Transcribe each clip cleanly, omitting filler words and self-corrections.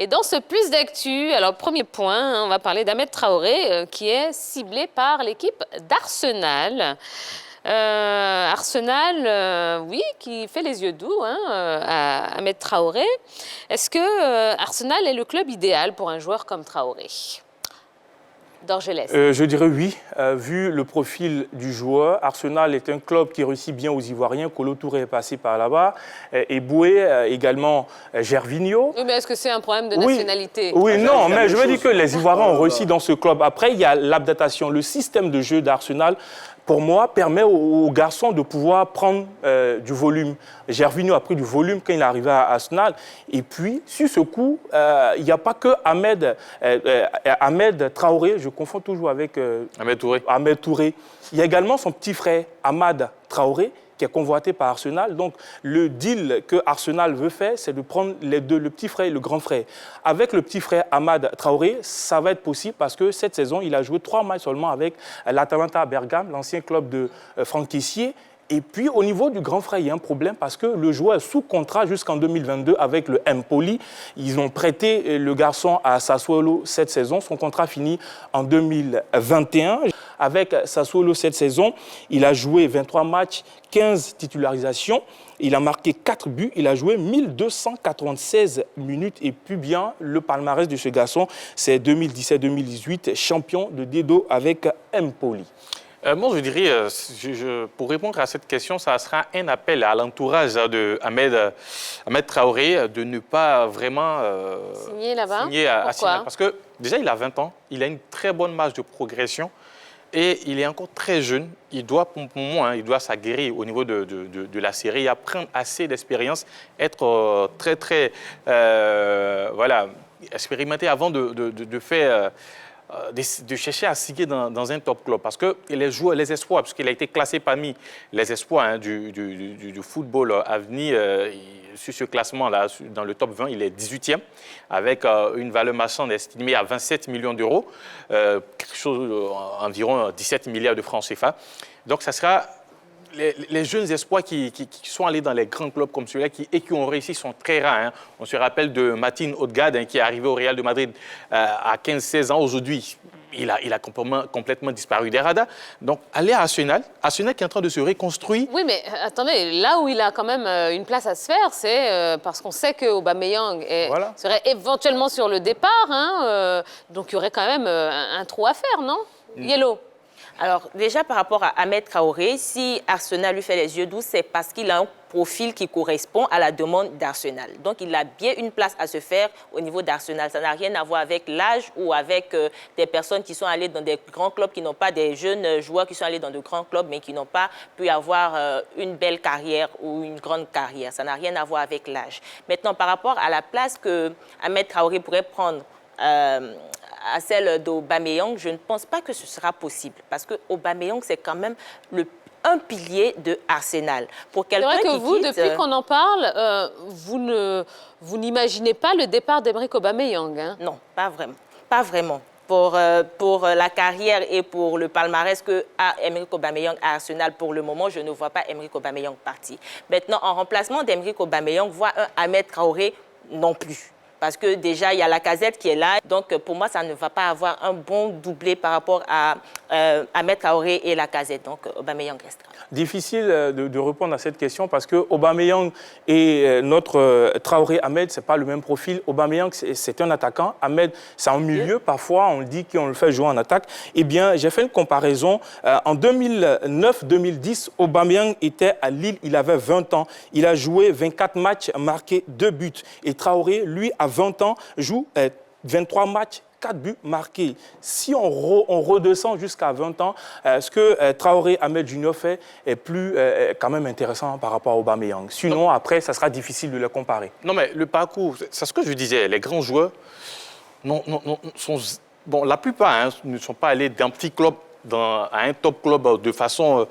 Et dans ce plus d'actu, alors premier point, on va parler d'Ahmed Traoré qui est ciblé par l'équipe d'Arsenal. Arsenal, oui, qui fait les yeux doux à Ahmed Traoré. Est-ce que Arsenal est le club idéal pour un joueur comme Traoré ? Dorgelès. Je dirais oui. Vu le profil du joueur, Arsenal est un club qui réussit bien aux Ivoiriens. Kolo Touré est passé par là-bas. Et Boué, également Gervinho. Oui, mais est-ce que c'est un problème de nationalité ? Oui, non, mais je veux dire que les Ivoiriens ont réussi dans ce club. Après, il y a l'adaptation. Le système de jeu d'Arsenal, pour moi, permet aux garçons de pouvoir prendre du volume. Gervinho a pris du volume quand il est arrivé à Arsenal. Et puis, sur ce coup, il n'y a pas que Ahmed Traoré, je confonds toujours avec Ahmed Touré. Il y a également son petit frère, Amad Traoré, qui est convoité par Arsenal. Donc, le deal que Arsenal veut faire, c'est de prendre les deux, le petit frère et le grand frère. Avec le petit frère Amad Traoré, ça va être possible parce que cette saison, il a joué 3 matchs seulement avec l'Atalanta Bergame, l'ancien club de Franck Kessié. Et puis, au niveau du grand frère, il y a un problème parce que le joueur est sous contrat jusqu'en 2022 avec le Empoli. Ils ont prêté le garçon à Sassuolo cette saison. Son contrat finit en 2021. Avec Sassuolo cette saison, il a joué 23 matchs, 15 titularisations. Il a marqué 4 buts. Il a joué 1296 minutes. Et puis bien, le palmarès de ce garçon, c'est 2017-2018, champion de Dedo avec Empoli. Moi, je dirais, pour répondre à cette question, ça sera un appel à l'entourage de Ahmed Traoré de ne pas vraiment signer là-bas. Signer à Arsenal. Parce que déjà, il a 20 ans, il a une très bonne marge de progression et il est encore très jeune. Il doit, pour moi, il doit s'aguerrir au niveau de la série, apprendre assez d'expérience, être très, expérimenté avant de faire... de chercher à signer dans un top club. Parce que les joueurs, les espoirs, parce qu'il a été classé parmi les espoirs du football à venir, sur ce classement-là, dans le top 20, il est 18e, avec une valeur marchande estimée à 27 millions d'euros, quelque chose environ 17 milliards de francs CFA. Donc, ça sera... Les jeunes espoirs qui sont allés dans les grands clubs comme celui-là et qui ont réussi sont très rares. Hein. On se rappelle de Martin Odegaard qui est arrivé au Real de Madrid à 15-16 ans. Aujourd'hui, il a complètement disparu des radars. Donc, aller à Arsenal qui est en train de se reconstruire. Oui, mais attendez, là où il a quand même une place à se faire, c'est parce qu'on sait qu'Aubameyang serait éventuellement sur le départ. Donc, il y aurait quand même un trou à faire, non ? Yellow. Alors, déjà, par rapport à Ahmed Traoré, si Arsenal lui fait les yeux doux, c'est parce qu'il a un profil qui correspond à la demande d'Arsenal. Donc, il a bien une place à se faire au niveau d'Arsenal. Ça n'a rien à voir avec l'âge ou avec des personnes qui sont allées dans des grands clubs, qui n'ont pas des jeunes joueurs qui sont allés dans de grands clubs, mais qui n'ont pas pu avoir une belle carrière ou une grande carrière. Ça n'a rien à voir avec l'âge. Maintenant, par rapport à la place que Ahmed Traoré pourrait prendre à celle d'Aubameyang, je ne pense pas que ce sera possible. Parce que Aubameyang, c'est quand même un pilier de Arsenal. Pour quelqu'un c'est vrai que qui vous, quitte, depuis qu'on en parle, vous n'imaginez pas le départ d'Emeric Aubameyang, hein? Non, pas vraiment. Pas vraiment. Pour la carrière et pour le palmarès que a Emeric Aubameyang à Arsenal, pour le moment, je ne vois pas Emeric Aubameyang partir. Maintenant, en remplacement d'Emeric Aubameyang, voir un Ahmed Traoré non plus. Parce que déjà, il y a Lacazette qui est là. Donc, pour moi, ça ne va pas avoir un bon doublé par rapport à Ahmed Traoré et Lacazette. Donc, Aubameyang restera. Difficile de répondre à cette question parce que Aubameyang et notre Traoré Ahmed, ce n'est pas le même profil. Aubameyang, c'est un attaquant. Ahmed, c'est un milieu. Parfois, on dit qu'on le fait jouer en attaque. Eh bien, j'ai fait une comparaison. En 2009-2010, Aubameyang était à Lille. Il avait 20 ans. Il a joué 24 matchs, marqué 2 buts. Et Traoré, lui, à 20 ans, joue 23 matchs, 4 buts marqués. Si on redescend jusqu'à 20 ans, ce que Traoré Ahmed Junior fait est plus quand même intéressant par rapport à Aubameyang. Sinon, après, ça sera difficile de les comparer. Non, mais le parcours, c'est ce que je disais. Les grands joueurs, la plupart ne sont pas allés d'un petit club à un top club de façon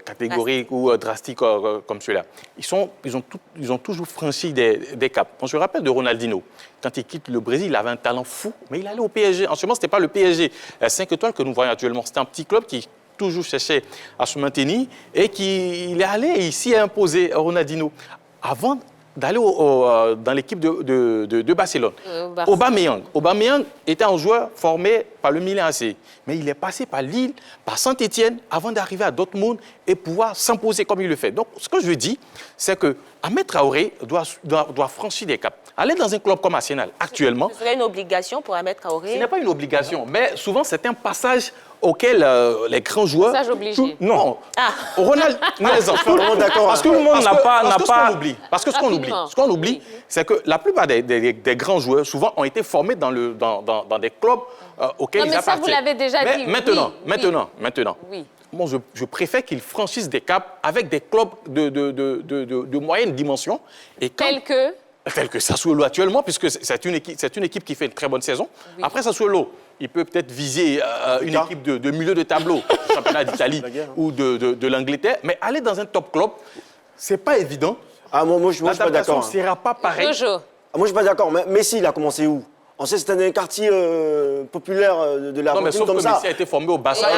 catégorique ou drastique comme celui-là. Ils ont toujours franchi des caps. On se rappelle de Ronaldinho. Quand il quitte le Brésil, il avait un talent fou, mais il allait au PSG. En ce moment, ce n'était pas le PSG 5 étoiles que nous voyons actuellement. C'était un petit club qui toujours cherchait à se maintenir et il est allé ici à imposer Ronaldinho. Avant d'aller dans l'équipe de Barcelone. Aubameyang était un joueur formé par le Milan AC, mais il est passé par Lille, par Saint-Etienne, avant d'arriver à Dortmund et pouvoir s'imposer comme il le fait. Donc, ce que je veux dire, c'est que Ahmed Traoré doit franchir des caps. Aller dans un club comme Arsenal, actuellement... Ce serait une obligation pour Ahmed Traoré? Ce n'est pas une obligation, mais souvent, c'est un passage auquel les grands joueurs... Passage obligé. Non. Ronald, tout le monde d'accord. Parce que tout le monde n'a pas... Parce que ce qu'on oublie, c'est que la plupart des grands joueurs, souvent, ont été formés dans des clubs auxquels ils appartiennent. Mais ça, vous l'avez déjà dit. Maintenant. Oui. Moi, je préfère qu'ils franchissent des caps avec des clubs de moyenne dimension. Tel que Sassuolo actuellement, puisque c'est une équipe qui fait une très bonne saison. Oui. Après Sassuolo, il peut peut-être viser une équipe de milieu de tableau, du championnat d'Italie ou de l'Angleterre, mais aller dans un top club, c'est pas évident. Moi, je ne suis pas d'accord. Ne sera pas pareil. Moi, je ne suis pas d'accord. Mais Messi, il a commencé où? On sait que c'était un quartier populaire de la Messi a été formé au Barça.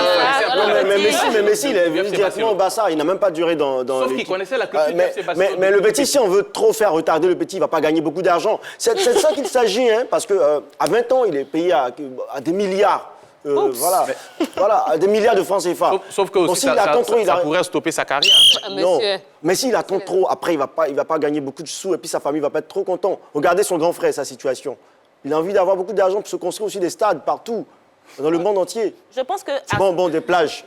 Mais Messi, il est venu directement au Barça. Il n'a même pas duré dans Sauf qu'il connaissait la culture de Sébastien. Mais le petit, si on veut trop faire retarder le petit, il ne va pas gagner beaucoup d'argent. C'est de ça qu'il s'agit, hein, parce qu'à 20 ans, il est payé à des milliards. À des milliards de francs CFA. Sauf que aussi, ça pourrait stopper sa carrière. Non, mais s'il attend trop, après, il ne va pas gagner beaucoup de sous et puis sa famille ne va pas être trop content. Regardez son grand frère, sa situation. Il a envie d'avoir beaucoup d'argent pour se construire aussi des stades partout, dans le monde entier. Je pense que... des plages.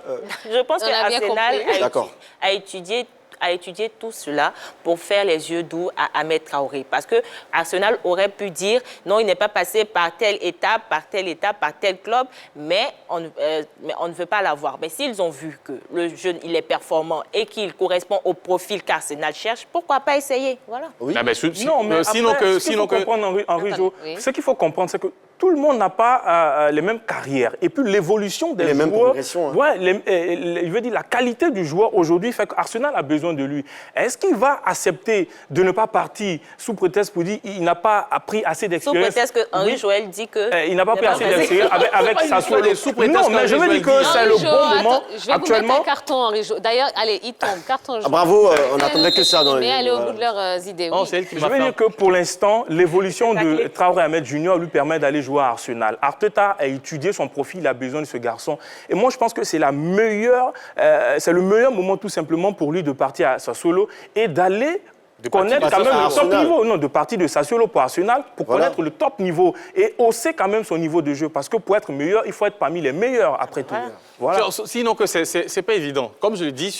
Je pense qu'Arsenal a étudié tout cela pour faire les yeux doux à Ahmed Traoré. Parce que Arsenal aurait pu dire non, il n'est pas passé par telle étape, par tel club, mais on ne veut pas l'avoir. Mais s'ils ont vu que le jeune, il est performant et qu'il correspond au profil qu'Arsenal cherche, pourquoi pas essayer? Voilà. Oui. Ce qu'il faut comprendre, c'est que tout le monde n'a pas les mêmes carrières. Et puis l'évolution des joueurs... Mêmes progressions. Hein. Je veux dire, la qualité du joueur aujourd'hui fait qu'Arsenal a besoin de lui. Est-ce qu'il va accepter de ne pas partir sous prétexte pour dire qu'il n'a pas appris assez d'expérience? Sous prétexte que Henri Joël dit que... il n'a pas pris assez d'expérience avec Sassuolo. Non, mais je veux dire que c'est le bon moment actuellement. Je vais vous mettre un carton, Henri Jo. D'ailleurs, allez, il tombe. Carton jaune. Bravo, on n'attendait que ça dans les... Mais allez au bout de leurs idées. Je veux dire que pour l'instant, l'évolution de Traoré Ahmed Junior lui permet d'aller jouer à Arsenal. Arteta a étudié son profil, il a besoin de ce garçon. Et moi, je pense que c'est le meilleur moment tout simplement pour lui de partir à Sassuolo et d'aller connaître quand même le top niveau. Non, de partir de Sassuolo pour Arsenal, pour connaître le top niveau et hausser quand même son niveau de jeu. Parce que pour être meilleur, il faut être parmi les meilleurs après tout. Voilà. Sinon, que c'est pas évident. Comme je le dis,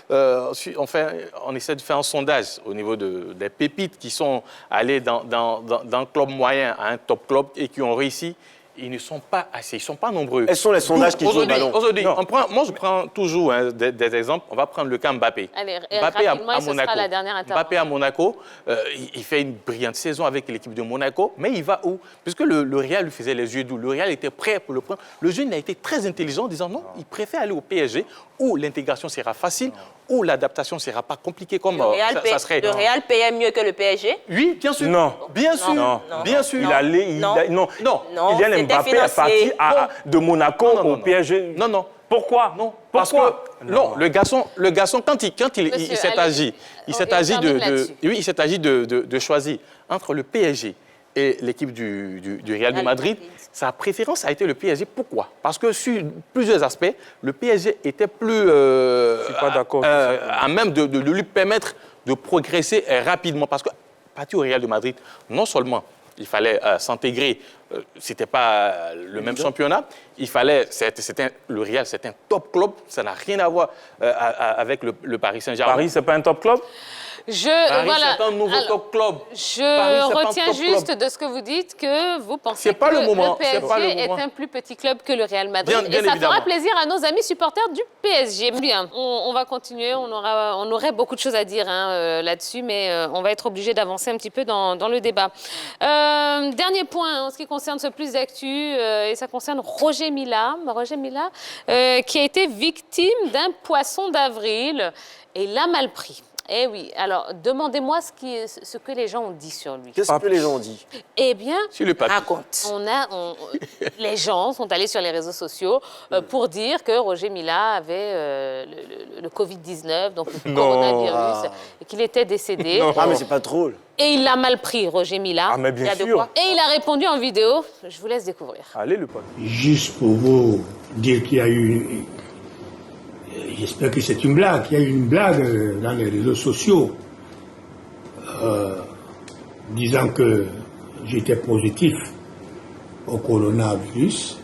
on essaie de faire un sondage au niveau des pépites qui sont allés d'un club moyen à un top club et qui ont réussi. Ils ne sont pas assez, ils ne sont pas nombreux. Quels sont les sondages qui jouent le ballon? Aujourd'hui, moi je prends toujours des exemples. On va prendre le cas Mbappé. Allez, Mbappé à Monaco. Sera la dernière intervention. Mbappé à Monaco, il fait une brillante saison avec l'équipe de Monaco, mais il va où? Puisque le Real lui faisait les yeux doux. Le Real était prêt pour le prendre. Le jeune a été très intelligent en disant non, il préfère aller au PSG où l'intégration sera facile, où l'adaptation ne sera pas compliquée comme ça serait. Le Real payait mieux que le PSG? Oui, bien sûr. Non. Bien sûr. Non. Bien sûr. Kylian Mbappé est parti de Monaco au PSG. Non. Pourquoi? Non. Parce que le garçon quand il s'est agi, il s'est agi de choisir entre le PSG et l'équipe du Real de Madrid. Sa préférence a été le PSG. Pourquoi? Parce que sur plusieurs aspects, le PSG était plus à même de lui permettre de progresser rapidement. Parce que partir au Real de Madrid, non seulement il fallait s'intégrer, c'était pas le même championnat, le Real, c'est un top club, ça n'a rien à voir avec le Paris Saint-Germain. Paris, c'est pas un top club? C'est un nouveau top club. Je retiens juste de ce que vous dites que vous pensez que le PSG est un plus petit club que le Real Madrid. Bien et ça évidemment. fera plaisir à nos amis supporters du PSG. Bien, on va continuer. On aurait beaucoup de choses à dire là-dessus, mais on va être obligé d'avancer un petit peu dans le débat. Dernier point en ce qui concerne ce plus d'actu, et ça concerne Roger Mila, qui a été victime d'un poisson d'avril et l'a mal pris. Eh oui, alors demandez-moi ce que les gens ont dit sur lui. Qu'est-ce que les gens ont dit? Eh bien, raconte. Les gens sont allés sur les réseaux sociaux pour dire que Roger Mila avait le Covid-19, donc le coronavirus, et qu'il était décédé. Ah, mais c'est pas drôle. Et il l'a mal pris, Roger Mila. Ah, mais bien sûr. Et il a répondu en vidéo. Je vous laisse découvrir. Allez, le pote. Juste pour vous dire qu'il y a eu... J'espère que c'est une blague. Il y a eu une blague dans les réseaux sociaux disant que j'étais positif au coronavirus,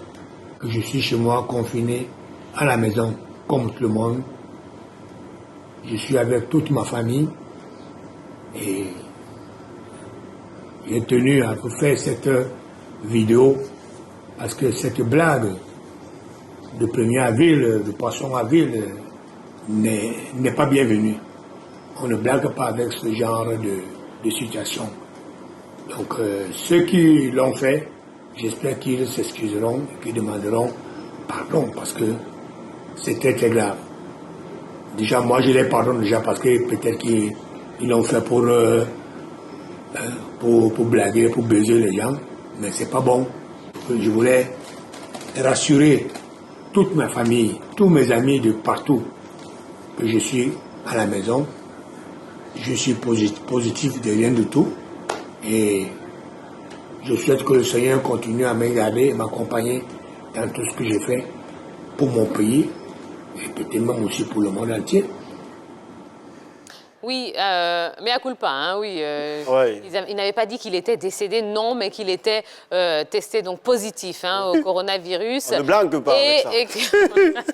que je suis chez moi confiné à la maison comme tout le monde. Je suis avec toute ma famille et j'ai tenu à vous faire cette vidéo parce que cette blague de 1er avril, de poisson avril, n'est pas bienvenue. On ne blague pas avec ce genre de situation. Donc ceux qui l'ont fait, j'espère qu'ils s'excuseront, qu'ils demanderont pardon parce que c'est très très grave. Déjà moi je les pardonne déjà parce que peut-être qu'ils l'ont fait pour blaguer, pour baiser les gens, mais c'est pas bon. Je voulais rassurer toute ma famille, tous mes amis de partout, que je suis à la maison, je suis positif de rien du tout, et je souhaite que le Seigneur continue à me garder et m'accompagner dans tout ce que je fais pour mon pays, et peut-être même aussi pour le monde entier. Oui, mais à culpa, hein, oui. Il n'avait pas dit qu'il était décédé, non, mais qu'il était testé donc positif au coronavirus. On ne blague pas avec ça.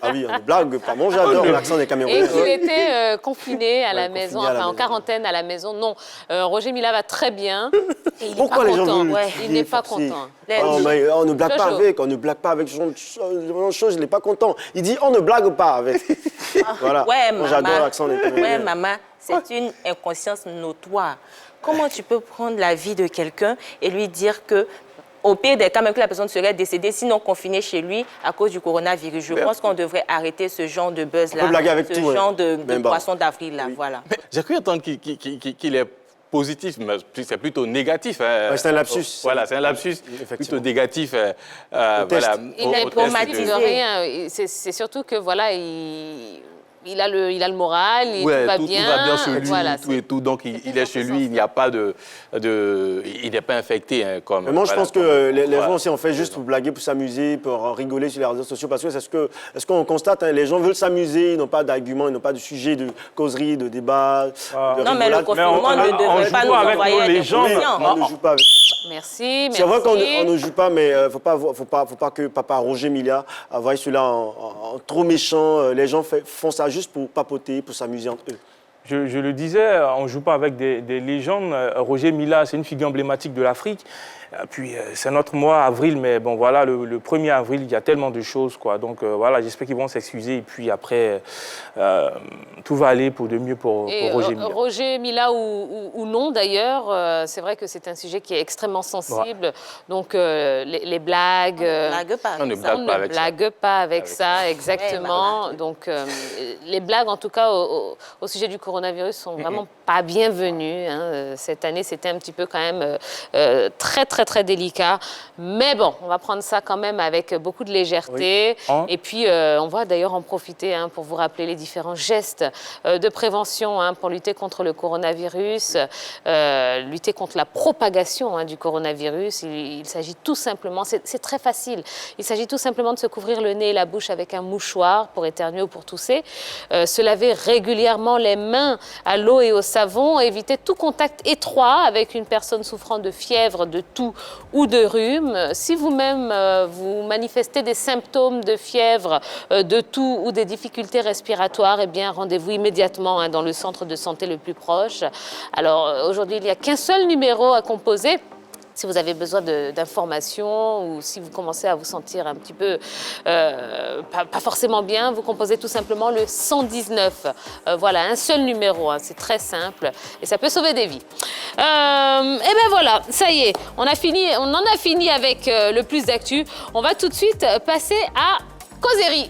Ah oui, on ne blague pas. Moi, j'adore l'accent des Camerounais. Et qu'il était confiné à la maison, enfin en quarantaine à la maison. Non, Roger Mila va très bien. Et il Pourquoi les gens veulent Il n'est pas content. Mais on ne blague pas avec, on ne blague pas avec ce genre de choses, il n'est pas content. Il dit on ne blague pas avec. Voilà. Ouais, moi, j'adore l'accent des Camerounais. Ouais, maman, c'est une inconscience notoire. Comment tu peux prendre la vie de quelqu'un et lui dire que, au pire des cas, même que la personne serait décédée, sinon confinée chez lui à cause du coronavirus? Je pense qu'on devrait arrêter ce genre de buzz-là, ce genre de poisson d'avril-là. Oui. Voilà. J'ai cru entendre qu'il est positif, mais c'est plutôt négatif. Ouais, c'est un lapsus. Voilà, c'est un lapsus plutôt négatif. Voilà, il n'est traumatisé de rien. C'est surtout que, voilà, il a le moral, tout va bien. Tout va bien chez lui, voilà, tout et tout. Donc, il est chez lui, il n'y a pas il n'est pas infecté. Comme, mais moi, je pense que les gens aussi, on fait juste pour blaguer, pour s'amuser, pour rigoler sur les réseaux sociaux. Parce que est-ce qu'on constate, les gens veulent s'amuser, ils n'ont pas d'arguments, ils n'ont pas de sujet de causerie, de débat, de rigolade. Non, mais le confinement ne devrait pas nous envoyer les gens. On ne joue pas avec. Merci. C'est vrai qu'on ne joue pas, mais il ne faut pas que papa Roger Mila voie cela en trop méchant. Les gens font ça juste pour papoter, pour s'amuser entre eux. Je le disais, on ne joue pas avec des légendes. Roger Mila, c'est une figure emblématique de l'Afrique. Puis c'est notre mois, avril, mais bon, voilà, le 1er avril, il y a tellement de choses, quoi. Donc voilà, j'espère qu'ils vont s'excuser. Et puis après, tout va aller pour de mieux pour Roger Mila. Roger Mila ou non, d'ailleurs, c'est vrai que c'est un sujet qui est extrêmement sensible. Ouais. Donc les blagues... On ne blague pas avec ça, exactement. Ouais, donc les blagues, en tout cas, au sujet du coronavirus, sont vraiment pas bienvenues. Hein. Cette année, c'était un petit peu quand même très délicat. Mais bon, on va prendre ça quand même avec beaucoup de légèreté. Oui. Et puis, on va d'ailleurs en profiter pour vous rappeler les différents gestes de prévention pour lutter contre le coronavirus, lutter contre la propagation du coronavirus. Il s'agit tout simplement, c'est très facile, il s'agit tout simplement de se couvrir le nez et la bouche avec un mouchoir pour éternuer ou pour tousser, se laver régulièrement les mains à l'eau et au savon, éviter tout contact étroit avec une personne souffrant de fièvre, de toux ou de rhume. Si vous-même vous manifestez des symptômes de fièvre, de toux ou des difficultés respiratoires, eh bien rendez-vous immédiatement dans le centre de santé le plus proche. Alors aujourd'hui, il n'y a qu'un seul numéro à composer. Si vous avez besoin d'informations ou si vous commencez à vous sentir un petit peu pas forcément bien, vous composez tout simplement le 119. Voilà, un seul numéro, c'est très simple et ça peut sauver des vies. Et ben voilà, ça y est, on en a fini avec le plus d'actu. On va tout de suite passer à causerie.